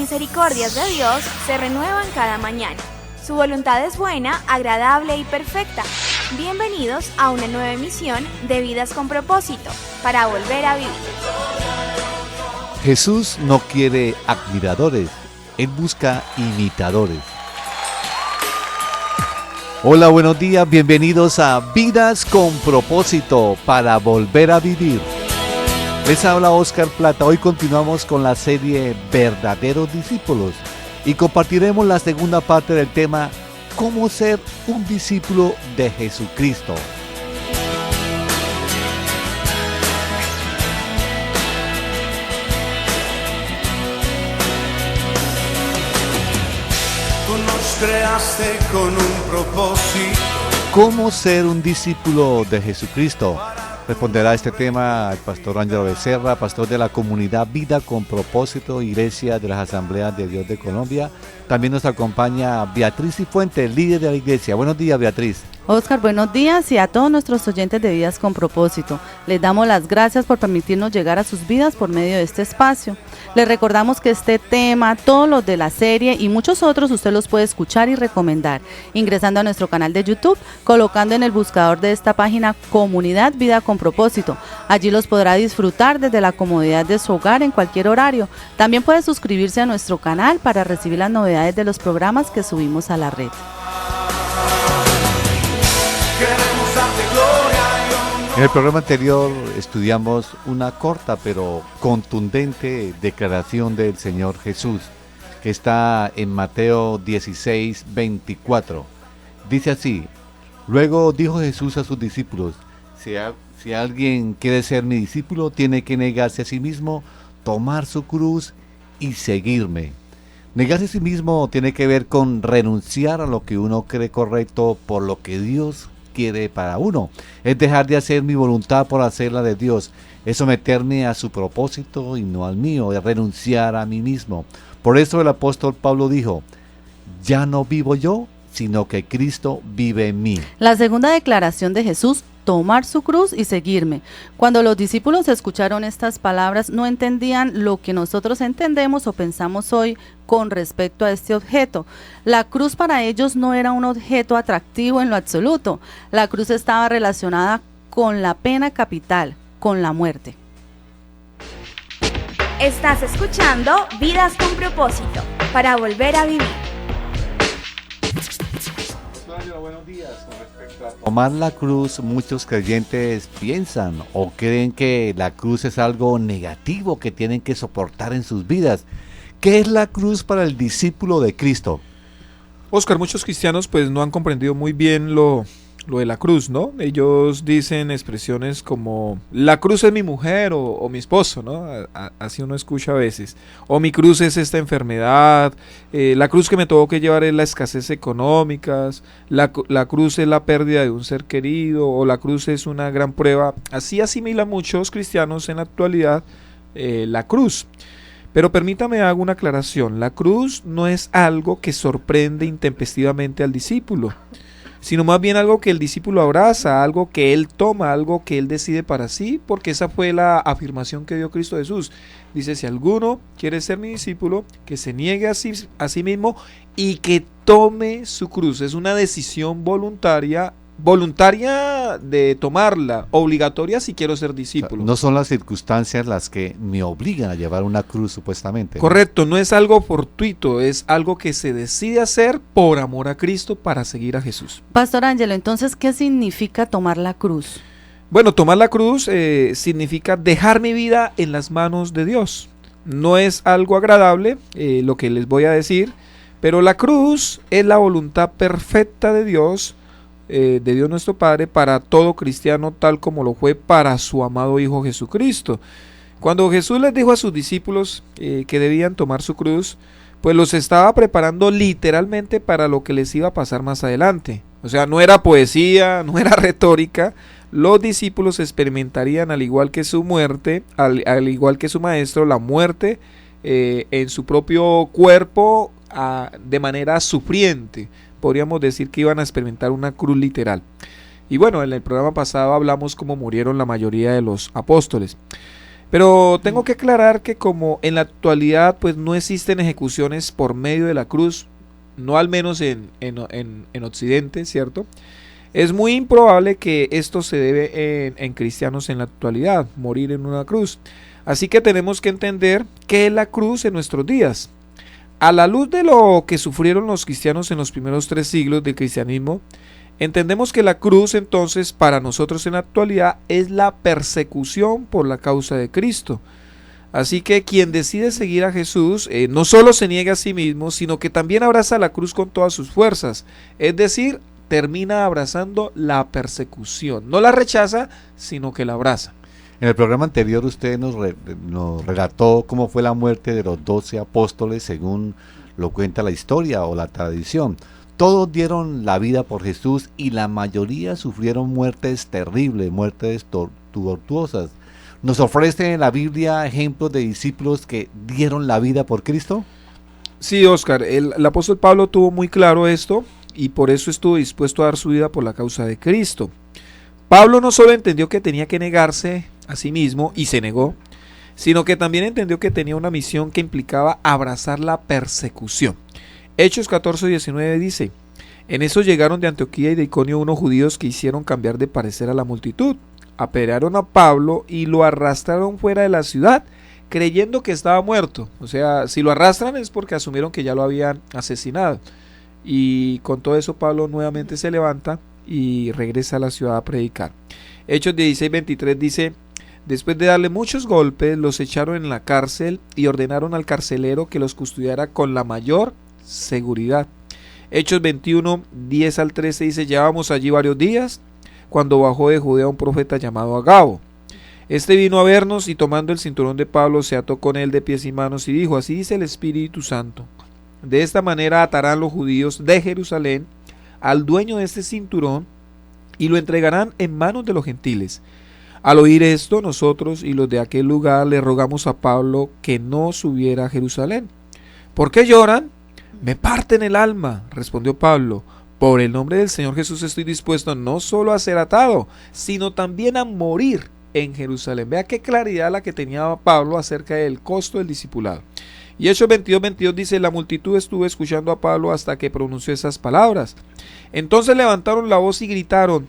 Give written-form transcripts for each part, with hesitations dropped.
misericordias de Dios se renuevan cada mañana. Su voluntad es buena, agradable y perfecta. Bienvenidos a una nueva emisión de Vidas con Propósito, para volver a vivir. Jesús no quiere admiradores, Él busca imitadores. Hola, buenos días, bienvenidos a Vidas con Propósito, para volver a vivir. Les habla Oscar Plata. Hoy continuamos con la serie Verdaderos Discípulos y compartiremos la segunda parte del tema ¿Cómo ser un discípulo de Jesucristo? Tú nos creaste con un propósito. ¿Cómo ser un discípulo de Jesucristo? Responderá a este tema el pastor Ángelo Becerra, pastor de la comunidad Vida con Propósito, Iglesia de las Asambleas de Dios de Colombia. También nos acompaña Beatriz Cifuentes, líder de la iglesia. Buenos días, Beatriz. Oscar, buenos días, y a todos nuestros oyentes de Vidas con Propósito. Les damos las gracias por permitirnos llegar a sus vidas por medio de este espacio. Les recordamos que este tema, todos los de la serie y muchos otros usted los puede escuchar y recomendar ingresando a nuestro canal de YouTube, colocando en el buscador de esta página Comunidad Vida con Propósito. Allí los podrá disfrutar desde la comodidad de su hogar en cualquier horario. También puede suscribirse a nuestro canal para recibir las novedades de los programas que subimos a la red. En el programa anterior estudiamos una corta pero contundente declaración del Señor Jesús, que está en Mateo 16, 24. Dice así: luego dijo Jesús a sus discípulos, si alguien quiere ser mi discípulo, tiene que negarse a sí mismo, tomar su cruz y seguirme. Negarse a sí mismo tiene que ver con renunciar a lo que uno cree correcto por lo que Dios quiere para uno. Es dejar de hacer mi voluntad por hacer la de Dios. Es someterme a su propósito y no al mío. Es renunciar a mí mismo. Por eso el apóstol Pablo dijo: ya no vivo yo, sino que Cristo vive en mí. La segunda declaración de Jesús: tomar su cruz y seguirme. Cuando los discípulos escucharon estas palabras, no entendían lo que nosotros entendemos o pensamos hoy con respecto a este objeto. La cruz para ellos no era un objeto atractivo en lo absoluto. La cruz estaba relacionada con la pena capital, con la muerte. Estás escuchando Vidas con Propósito, para volver a vivir. Buenos días. Con respecto a tomar la cruz, muchos creyentes piensan o creen que la cruz es algo negativo que tienen que soportar en sus vidas. ¿Qué es la cruz para el discípulo de Cristo? Oscar, muchos cristianos pues no han comprendido muy bien lo de la cruz, ¿no? Ellos dicen expresiones como la cruz es mi mujer o mi esposo, ¿no? Así uno escucha a veces. O mi cruz es esta enfermedad, la cruz que me tuvo que llevar es la escasez económica, la cruz es la pérdida de un ser querido, o la cruz es una gran prueba. Así asimilan muchos cristianos en la actualidad la cruz. Pero permítame hago una aclaración: la cruz no es algo que sorprende intempestivamente al discípulo, sino más bien algo que el discípulo abraza, algo que él toma, algo que él decide para sí, porque esa fue la afirmación que dio Cristo Jesús. Dice: si alguno quiere ser mi discípulo, que se niegue a sí mismo y que tome su cruz. Es una decisión voluntaria de tomarla, obligatoria si quiero ser discípulo. O sea, no son las circunstancias las que me obligan a llevar una cruz, supuestamente. Correcto, no es algo fortuito, es algo que se decide hacer por amor a Cristo para seguir a Jesús. Pastor Ángelo, entonces, ¿qué significa tomar la cruz? Bueno, tomar la cruz significa dejar mi vida en las manos de Dios. No es algo agradable lo que les voy a decir, pero la cruz es la voluntad perfecta de Dios nuestro Padre para todo cristiano, tal como lo fue para su amado Hijo Jesucristo. Cuando Jesús les dijo a sus discípulos que debían tomar su cruz, pues los estaba preparando literalmente para lo que les iba a pasar más adelante. O sea, no era poesía, no era retórica. Los discípulos experimentarían, al igual que su muerte, al igual que su maestro, la muerte en su propio cuerpo de manera sufriente. Podríamos decir que iban a experimentar una cruz literal. Y bueno, en el programa pasado hablamos cómo murieron la mayoría de los apóstoles. Pero tengo que aclarar que como en la actualidad pues no existen ejecuciones por medio de la cruz, no al menos en Occidente, ¿cierto? Es muy improbable que esto se debe en cristianos en la actualidad, morir en una cruz. Así que tenemos que entender qué es la cruz en nuestros días. A la luz de lo que sufrieron los cristianos en los primeros 3 siglos del cristianismo, entendemos que la cruz entonces para nosotros en la actualidad es la persecución por la causa de Cristo. Así que quien decide seguir a Jesús no solo se niega a sí mismo, sino que también abraza la cruz con todas sus fuerzas. Es decir, termina abrazando la persecución. No la rechaza, sino que la abraza. En el programa anterior usted nos relató cómo fue la muerte de los 12 apóstoles según lo cuenta la historia o la tradición. Todos dieron la vida por Jesús y la mayoría sufrieron muertes terribles, muertes tortuosas. ¿Nos ofrece en la Biblia ejemplos de discípulos que dieron la vida por Cristo? Sí, Oscar, el apóstol Pablo tuvo muy claro esto y por eso estuvo dispuesto a dar su vida por la causa de Cristo. Pablo no solo entendió que tenía que negarse a sí mismo y se negó, sino que también entendió que tenía una misión que implicaba abrazar la persecución. Hechos 14:19 dice: en eso llegaron de Antioquía y de Iconio unos judíos que hicieron cambiar de parecer a la multitud, apedrearon a Pablo y lo arrastraron fuera de la ciudad, creyendo que estaba muerto. O sea, si lo arrastran es porque asumieron que ya lo habían asesinado. Y con todo eso Pablo nuevamente se levanta y regresa a la ciudad a predicar. Hechos 16:23 dice: después de darle muchos golpes, los echaron en la cárcel y ordenaron al carcelero que los custodiara con la mayor seguridad. Hechos 21:10 al 13 dice: llevábamos allí varios días, cuando bajó de Judea un profeta llamado Agabo. Este vino a vernos y tomando el cinturón de Pablo se ató con él de pies y manos y dijo: así dice el Espíritu Santo, de esta manera atarán los judíos de Jerusalén al dueño de este cinturón y lo entregarán en manos de los gentiles. Al oír esto, nosotros y los de aquel lugar le rogamos a Pablo que no subiera a Jerusalén. ¿Por qué lloran? Me parten el alma, respondió Pablo. Por el nombre del Señor Jesús estoy dispuesto no solo a ser atado, sino también a morir en Jerusalén. Vea qué claridad la que tenía Pablo acerca del costo del discipulado. Y Hechos 22:22 dice: la multitud estuvo escuchando a Pablo hasta que pronunció esas palabras. Entonces levantaron la voz y gritaron: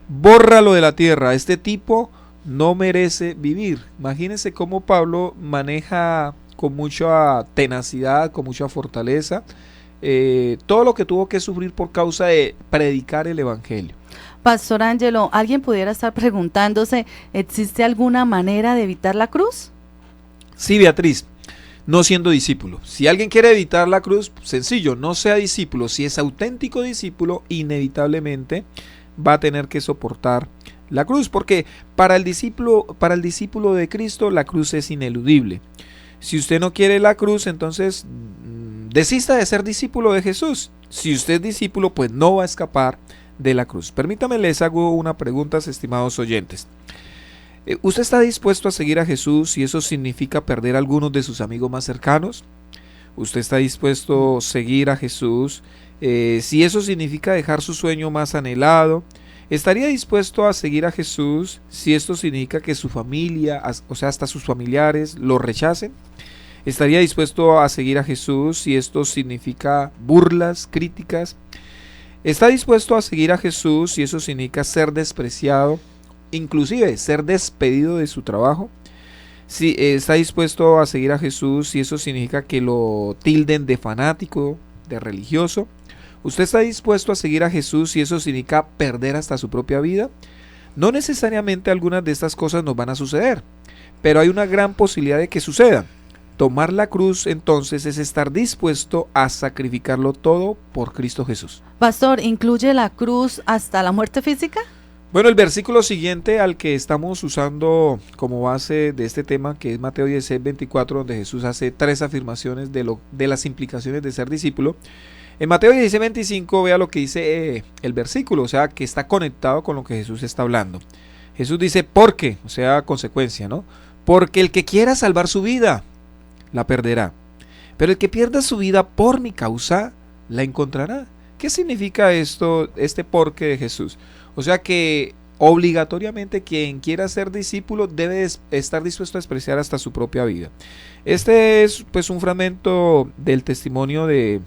bórralo de la tierra, este tipo no merece vivir. Imagínense cómo Pablo maneja con mucha tenacidad, con mucha fortaleza, todo lo que tuvo que sufrir por causa de predicar el evangelio. Pastor Ángelo, alguien pudiera estar preguntándose, ¿existe alguna manera de evitar la cruz? Sí, Beatriz, no siendo discípulo. Si alguien quiere evitar la cruz, sencillo, no sea discípulo. Si es auténtico discípulo, inevitablemente va a tener que soportar la cruz, porque para el discípulo de Cristo la cruz es ineludible. Si usted no quiere la cruz, entonces desista de ser discípulo de Jesús. Si usted es discípulo, pues no va a escapar de la cruz. Permítame, les hago una pregunta, estimados oyentes. ¿Usted está dispuesto a seguir a Jesús si eso significa perder a algunos de sus amigos más cercanos? ¿Usted está dispuesto a seguir a Jesús si eso significa dejar su sueño más anhelado? ¿Estaría dispuesto a seguir a Jesús si esto significa que su familia, o sea, hasta sus familiares, lo rechacen? ¿Estaría dispuesto a seguir a Jesús si esto significa burlas, críticas? ¿Está dispuesto a seguir a Jesús si eso significa ser despreciado, inclusive ser despedido de su trabajo? Si está dispuesto a seguir a Jesús si eso significa que lo tilden de fanático, de religioso. ¿Usted está dispuesto a seguir a Jesús si eso significa perder hasta su propia vida? No necesariamente algunas de estas cosas nos van a suceder, pero hay una gran posibilidad de que sucedan. Tomar la cruz entonces es estar dispuesto a sacrificarlo todo por Cristo Jesús. Pastor, ¿incluye la cruz hasta la muerte física? Bueno, el versículo siguiente al que estamos usando como base de este tema, que es Mateo 16:24, donde Jesús hace 3 afirmaciones de las implicaciones de ser discípulo. En Mateo 16:25 vea lo que dice el versículo, o sea, que está conectado con lo que Jesús está hablando. Jesús dice, ¿por qué? O sea, consecuencia, ¿no? Porque el que quiera salvar su vida, la perderá. Pero el que pierda su vida por mi causa, la encontrará. ¿Qué significa esto, este por qué de Jesús? O sea que obligatoriamente quien quiera ser discípulo debe estar dispuesto a despreciar hasta su propia vida. Este es pues un fragmento del testimonio de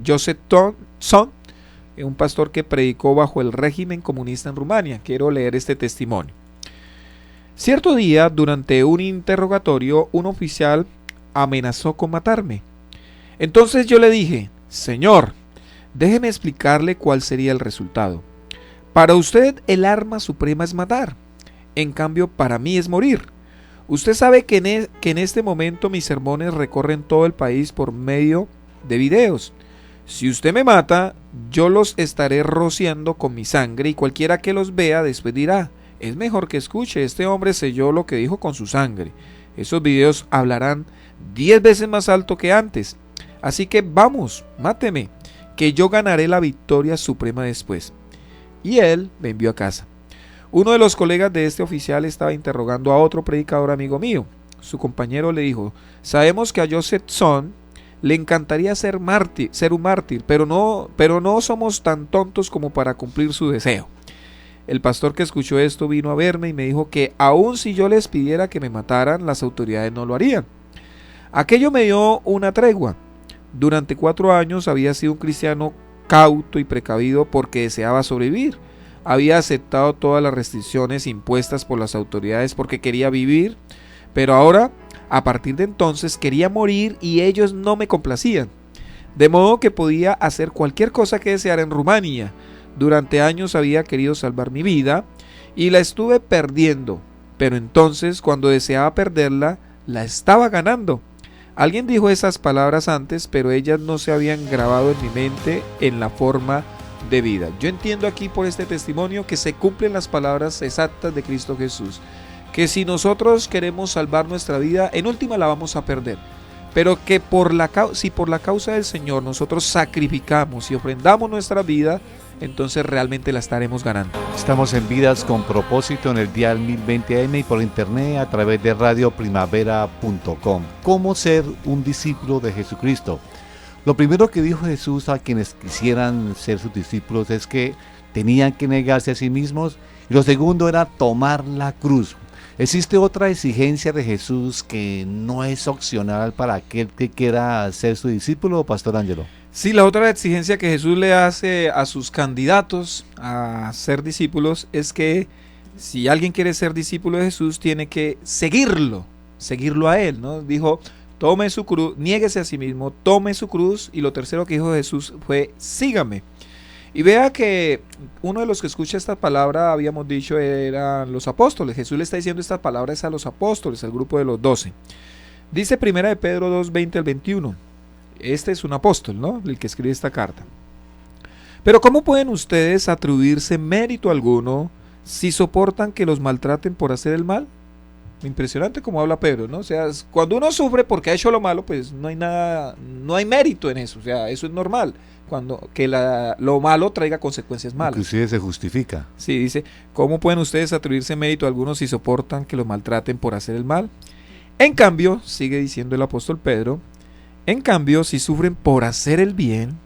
Joseph Tson, un pastor que predicó bajo el régimen comunista en Rumania. Quiero leer este testimonio. Cierto día, durante un interrogatorio, un oficial amenazó con matarme. Entonces yo le dije: Señor, déjeme explicarle cuál sería el resultado. Para usted el arma suprema es matar, en cambio para mí es morir. Usted sabe que en este momento mis sermones recorren todo el país por medio de videos. Si usted me mata, yo los estaré rociando con mi sangre y cualquiera que los vea después dirá: es mejor que escuche, este hombre selló lo que dijo con su sangre. Esos videos hablarán 10 veces más alto que antes. Así que vamos, máteme, que yo ganaré la victoria suprema después. Y él me envió a casa. Uno de los colegas de este oficial estaba interrogando a otro predicador amigo mío. Su compañero le dijo: sabemos que a Joseph Tson le encantaría ser un mártir, pero no somos tan tontos como para cumplir su deseo. El pastor que escuchó esto vino a verme y me dijo que aun si yo les pidiera que me mataran, las autoridades no lo harían. Aquello me dio una tregua. Durante 4 años había sido un cristiano cauto y precavido porque deseaba sobrevivir. Había aceptado todas las restricciones impuestas por las autoridades porque quería vivir, pero ahora, a partir de entonces, quería morir y ellos no me complacían. De modo que podía hacer cualquier cosa que deseara en Rumania. Durante años había querido salvar mi vida y la estuve perdiendo, pero entonces, cuando deseaba perderla, la estaba ganando. Alguien dijo esas palabras antes, pero ellas no se habían grabado en mi mente en la forma de vida. Yo entiendo aquí por este testimonio que se cumplen las palabras exactas de Cristo Jesús, que si nosotros queremos salvar nuestra vida, en última la vamos a perder, pero que si por la causa del Señor nosotros sacrificamos y ofrendamos nuestra vida, entonces realmente la estaremos ganando. Estamos en Vidas con Propósito en el dial 1020 AM y por internet a través de radioprimavera.com. ¿Cómo ser un discípulo de Jesucristo? Lo primero que dijo Jesús a quienes quisieran ser sus discípulos es que tenían que negarse a sí mismos, y lo segundo era tomar la cruz. ¿Existe otra exigencia de Jesús que no es opcional para aquel que quiera ser su discípulo, Pastor Ángelo? Sí, la otra exigencia que Jesús le hace a sus candidatos a ser discípulos es que si alguien quiere ser discípulo de Jesús, tiene que seguirlo a él, ¿no? Dijo: tome su cruz, niéguese a sí mismo, tome su cruz, y lo tercero que dijo Jesús fue: sígame. Y vea que uno de los que escucha esta palabra, habíamos dicho, eran los apóstoles. Jesús le está diciendo estas palabras a los apóstoles, al grupo de los 12. Dice 1 de Pedro 2, 20 al 21. Este es un apóstol, ¿no?, el que escribe esta carta. Pero ¿cómo pueden ustedes atribuirse mérito alguno si soportan que los maltraten por hacer el mal? Impresionante como habla Pedro, ¿no? O sea, cuando uno sufre porque ha hecho lo malo, pues no hay nada, no hay mérito en eso. O sea, eso es normal, cuando que lo malo traiga consecuencias malas. Inclusive se justifica. Sí, dice: ¿cómo pueden ustedes atribuirse mérito alguno si soportan que los maltraten por hacer el mal? En cambio, sigue diciendo el apóstol Pedro, en cambio, si sufren por hacer el bien,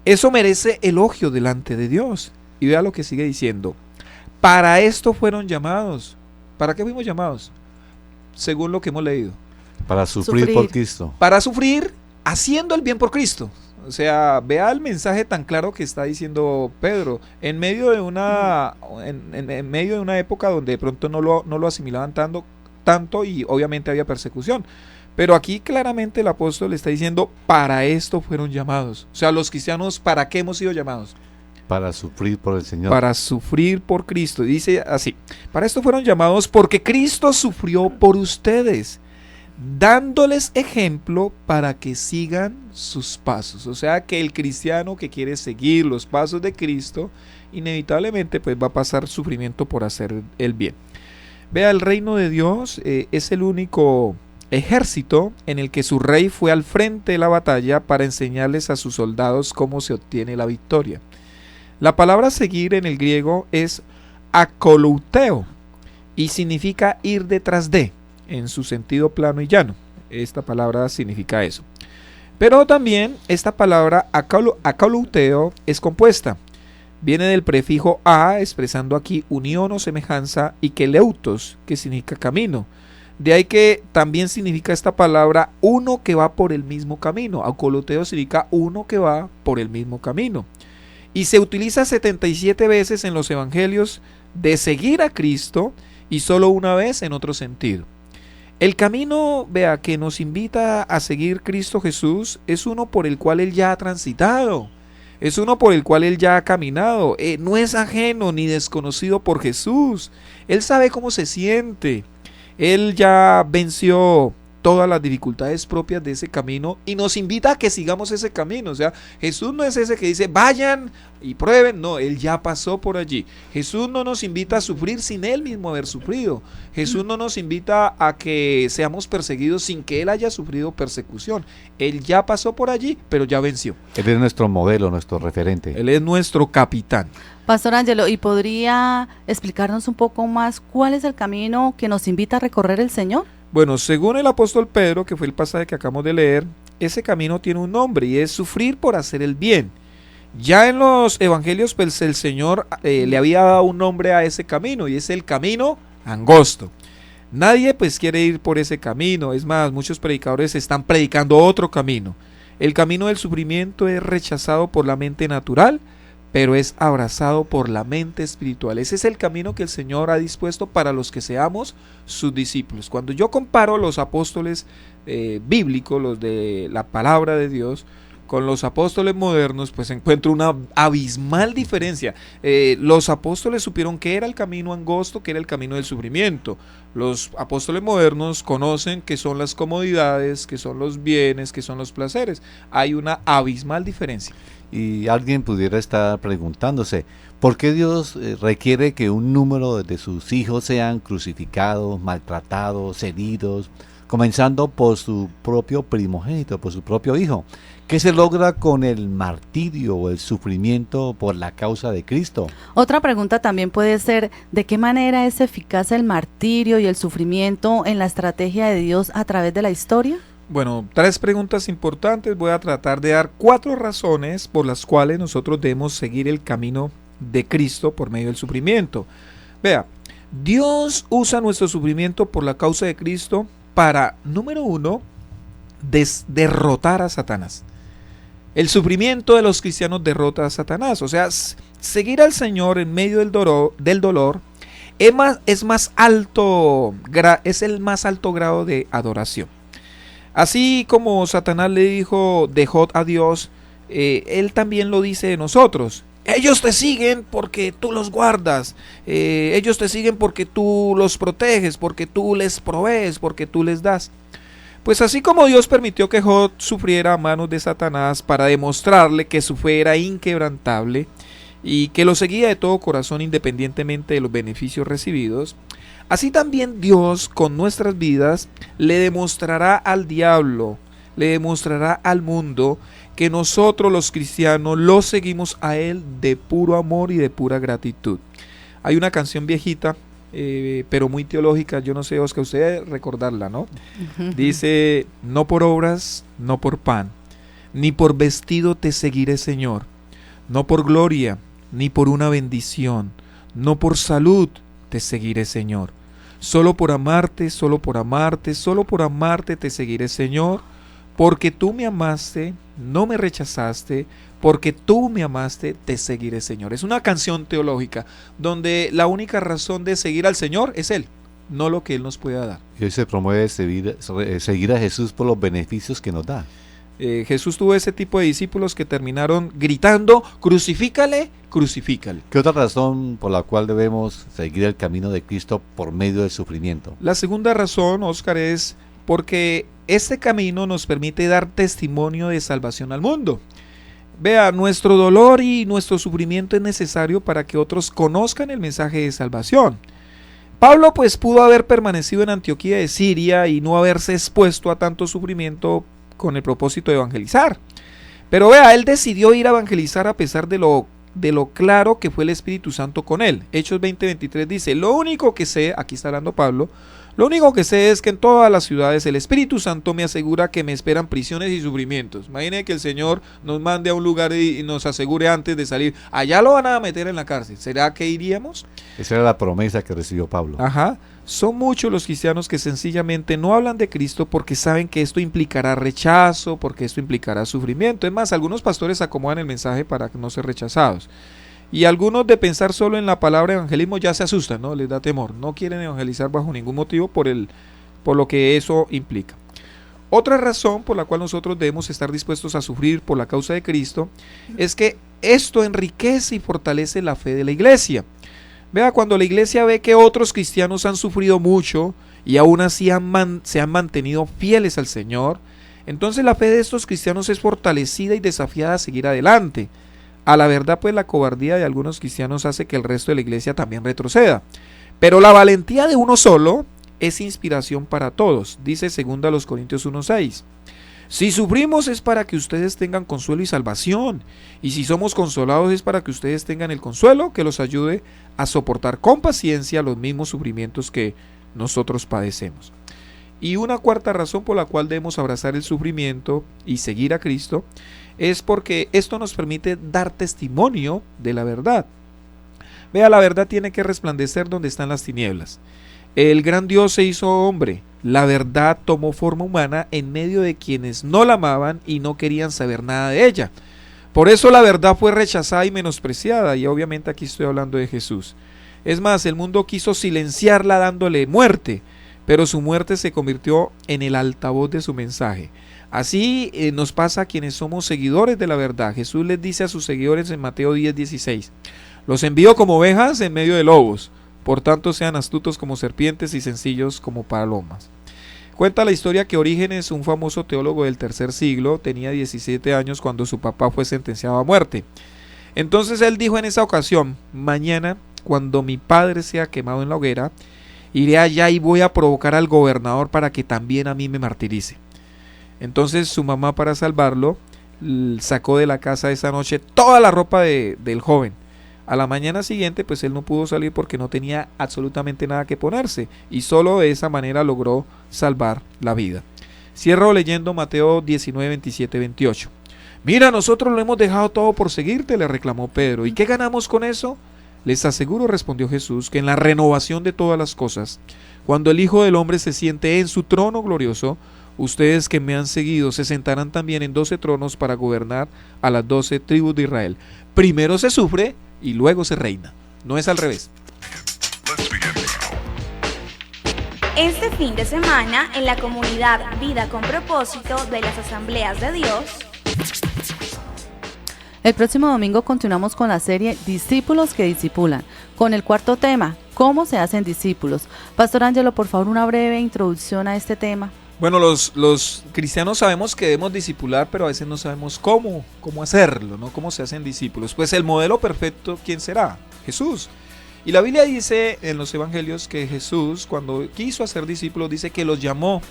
eso merece elogio delante de Dios. Y vea lo que sigue diciendo: para esto fueron llamados. ¿Para qué fuimos llamados? Según lo que hemos leído. Para sufrir por Cristo. Para sufrir haciendo el bien por Cristo. O sea, vea el mensaje tan claro que está diciendo Pedro. En medio de una época donde de pronto no lo asimilaban tanto y obviamente había persecución. Pero aquí claramente el apóstol está diciendo: para esto fueron llamados. O sea, los cristianos, ¿para qué hemos sido llamados? Para sufrir por el Señor. Para sufrir por Cristo. Dice así: para esto fueron llamados porque Cristo sufrió por ustedes, dándoles ejemplo para que sigan sus pasos. O sea que el cristiano que quiere seguir los pasos de Cristo, inevitablemente pues va a pasar sufrimiento por hacer el bien. Vea, el reino de Dios es el único ejército en el que su rey fue al frente de la batalla para enseñarles a sus soldados cómo se obtiene la victoria. La palabra seguir en el griego es akolouteo y significa ir detrás de, en su sentido plano y llano. Esta palabra significa eso. Pero también esta palabra akolouteo es compuesta. Viene del prefijo a, expresando aquí unión o semejanza, y keleutos, que significa camino. De ahí que también significa esta palabra uno que va por el mismo camino. Acoloteo significa uno que va por el mismo camino. Y se utiliza 77 veces en los evangelios de seguir a Cristo y solo una vez en otro sentido. El camino, vea, que nos invita a seguir Cristo Jesús es uno por el cual Él ya ha transitado. Es uno por el cual Él ya ha caminado. No es ajeno ni desconocido por Jesús. Él sabe cómo se siente. Él ya venció todas las dificultades propias de ese camino y nos invita a que sigamos ese camino. O sea, Jesús no es ese que dice vayan y prueben, no, Él ya pasó por allí. Jesús no nos invita a sufrir sin Él mismo haber sufrido. Jesús no nos invita a que seamos perseguidos sin que Él haya sufrido persecución. Él ya pasó por allí, pero ya venció. Él es nuestro modelo, nuestro referente. Él es nuestro capitán. Pastor Ángelo, ¿y podría explicarnos un poco más cuál es el camino que nos invita a recorrer el Señor? Bueno, según el apóstol Pedro, que fue el pasaje que acabamos de leer, ese camino tiene un nombre y es sufrir por hacer el bien. Ya en los evangelios, pues el Señor le había dado un nombre a ese camino y es el camino angosto. Nadie pues quiere ir por ese camino, es más, muchos predicadores están predicando otro camino. El camino del sufrimiento es rechazado por la mente natural, pero es abrazado por la mente espiritual. Ese es el camino que el Señor ha dispuesto para los que seamos sus discípulos. Cuando yo comparo los apóstoles bíblicos, los de la palabra de Dios, con los apóstoles modernos, pues encuentro una abismal diferencia. Los apóstoles supieron que era el camino angosto, que era el camino del sufrimiento. Los apóstoles modernos conocen que son las comodidades, que son los bienes, que son los placeres. Hay una abismal diferencia. Y alguien pudiera estar preguntándose, ¿por qué Dios requiere que un número de sus hijos sean crucificados, maltratados, heridos, comenzando por su propio primogénito, por su propio hijo? ¿Qué se logra con el martirio o el sufrimiento por la causa de Cristo? Otra pregunta también puede ser, ¿de qué manera es eficaz el martirio y el sufrimiento en la estrategia de Dios a través de la historia? Bueno, 3 preguntas importantes. Voy a tratar de dar 4 razones por las cuales nosotros debemos seguir el camino de Cristo por medio del sufrimiento. Vea, Dios usa nuestro sufrimiento por la causa de Cristo para, número 1, derrotar a Satanás. El sufrimiento de los cristianos derrota a Satanás. O sea, seguir al Señor en medio del dolor es el más alto grado de adoración. Así como Satanás le dijo, dejad a Dios, Él también lo dice de nosotros. Ellos te siguen porque tú los guardas, ellos te siguen porque tú los proteges, porque tú les provees, porque tú les das. Pues así como Dios permitió que Job sufriera a manos de Satanás para demostrarle que su fe era inquebrantable y que lo seguía de todo corazón independientemente de los beneficios recibidos, así también Dios con nuestras vidas le demostrará al diablo, le demostrará al mundo que nosotros los cristianos lo seguimos a Él de puro amor y de pura gratitud. Hay una canción viejita, pero muy teológica, yo no sé, Oscar, usted debe recordarla, ¿no? Dice, no por obras, no por pan, ni por vestido te seguiré, Señor, no por gloria, ni por una bendición, no por salud te seguiré, Señor. Solo por amarte, solo por amarte, solo por amarte te seguiré, Señor, porque tú me amaste, no me rechazaste, porque tú me amaste, te seguiré, Señor. Es una canción teológica donde la única razón de seguir al Señor es Él, no lo que Él nos pueda dar. Y hoy se promueve seguir a Jesús por los beneficios que nos da. Jesús tuvo ese tipo de discípulos que terminaron gritando, crucifícale, crucifícale. ¿Qué otra razón por la cual debemos seguir el camino de Cristo por medio del sufrimiento? La segunda razón, Oscar, es porque este camino nos permite dar testimonio de salvación al mundo. Vea, nuestro dolor y nuestro sufrimiento es necesario para que otros conozcan el mensaje de salvación. Pablo pues pudo haber permanecido en Antioquía de Siria y no haberse expuesto a tanto sufrimiento con el propósito de evangelizar. Pero vea, él decidió ir a evangelizar a pesar de lo claro que fue el Espíritu Santo con él. Hechos 20:23 dice, lo único que sé, aquí está hablando Pablo, Lo único que sé es que en todas las ciudades el Espíritu Santo me asegura que me esperan prisiones y sufrimientos. Imagine que el Señor nos mande a un lugar y nos asegure antes de salir, allá lo van a meter en la cárcel. ¿Será que iríamos? Esa era la promesa que recibió Pablo. Ajá. Son muchos los cristianos que sencillamente no hablan de Cristo porque saben que esto implicará rechazo, porque esto implicará sufrimiento. Es más, algunos pastores acomodan el mensaje para no ser rechazados. Y algunos de pensar solo en la palabra evangelismo ya se asustan, ¿no? Les da temor. No quieren evangelizar bajo ningún motivo por lo que eso implica. Otra razón por la cual nosotros debemos estar dispuestos a sufrir por la causa de Cristo es que esto enriquece y fortalece la fe de la iglesia. Vea, cuando la iglesia ve que otros cristianos han sufrido mucho y aún así se han mantenido fieles al Señor, entonces la fe de estos cristianos es fortalecida y desafiada a seguir adelante. A la verdad, pues la cobardía de algunos cristianos hace que el resto de la iglesia también retroceda. Pero la valentía de uno solo es inspiración para todos, dice 2 Corintios 1:6. Si sufrimos es para que ustedes tengan consuelo y salvación, y si somos consolados es para que ustedes tengan el consuelo que los ayude a soportar con paciencia los mismos sufrimientos que nosotros padecemos. Y una cuarta razón por la cual debemos abrazar el sufrimiento y seguir a Cristo es porque esto nos permite dar testimonio de la verdad. Vea, la verdad tiene que resplandecer donde están las tinieblas. El gran Dios se hizo hombre. La verdad tomó forma humana en medio de quienes no la amaban y no querían saber nada de ella. Por eso la verdad fue rechazada y menospreciada, y obviamente aquí estoy hablando de Jesús. Es más, el mundo quiso silenciarla dándole muerte, pero su muerte se convirtió en el altavoz de su mensaje. Así nos pasa a quienes somos seguidores de la verdad. Jesús les dice a sus seguidores en Mateo 10:16: los envío como ovejas en medio de lobos, por tanto sean astutos como serpientes y sencillos como palomas. Cuenta la historia que Orígenes, un famoso teólogo del tercer siglo, tenía 17 años cuando su papá fue sentenciado a muerte. Entonces él dijo en esa ocasión: mañana, cuando mi padre sea quemado en la hoguera, iré allá y voy a provocar al gobernador para que también a mí me martirice. Entonces su mamá, para salvarlo, sacó de la casa esa noche toda la ropa del joven. A la mañana siguiente, pues él no pudo salir porque no tenía absolutamente nada que ponerse, y solo de esa manera logró salvar la vida. Cierro leyendo Mateo 19, 27, 28. Mira, nosotros lo hemos dejado todo por seguirte, le reclamó Pedro. ¿Y qué ganamos con eso? Les aseguro, respondió Jesús, que en la renovación de todas las cosas, cuando el Hijo del Hombre se siente en su trono glorioso, ustedes que me han seguido se sentarán también en 12 tronos para gobernar a las 12 tribus de Israel. Primero se sufre y luego se reina. No es al revés. Este fin de semana, en la comunidad Vida con Propósito de las Asambleas de Dios, el próximo domingo continuamos con la serie Discípulos que Discipulan, con el cuarto tema, ¿cómo se hacen discípulos? Pastor Ángelo, por favor, una breve introducción a este tema. Bueno, los cristianos sabemos que debemos discipular, pero a veces no sabemos cómo hacerlo, ¿no? ¿Cómo se hacen discípulos? Pues el modelo perfecto, ¿quién será? Jesús. Y la Biblia dice en los evangelios que Jesús, cuando quiso hacer discípulos, dice que los llamó.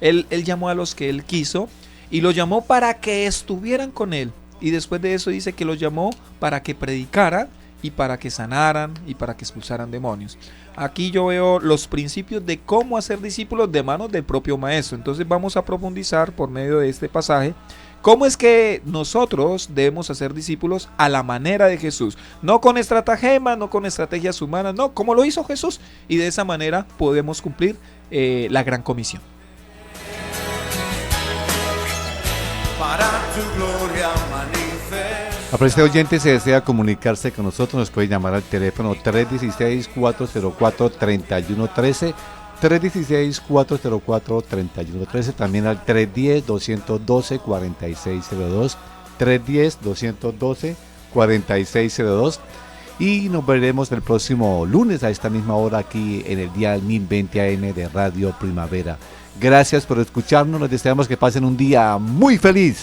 Él llamó a los que él quiso y los llamó para que estuvieran con él. Y después de eso dice que los llamó para que predicaran y para que sanaran y para que expulsaran demonios. Aquí yo veo los principios de cómo hacer discípulos de manos del propio maestro. Entonces vamos a profundizar por medio de este pasaje cómo es que nosotros debemos hacer discípulos a la manera de Jesús, no con estratagemas, no con estrategias humanas, no, como lo hizo Jesús, y de esa manera podemos cumplir la gran comisión. Para tu gloria manifestar. Apreciado oyente, si desea comunicarse con nosotros, nos puede llamar al teléfono 316-404-3113, 316-404-3113, también al 310-212-4602, 310-212-4602, y nos veremos el próximo lunes a esta misma hora aquí en el día 1020 AM de Radio Primavera. Gracias por escucharnos, nos deseamos que pasen un día muy feliz.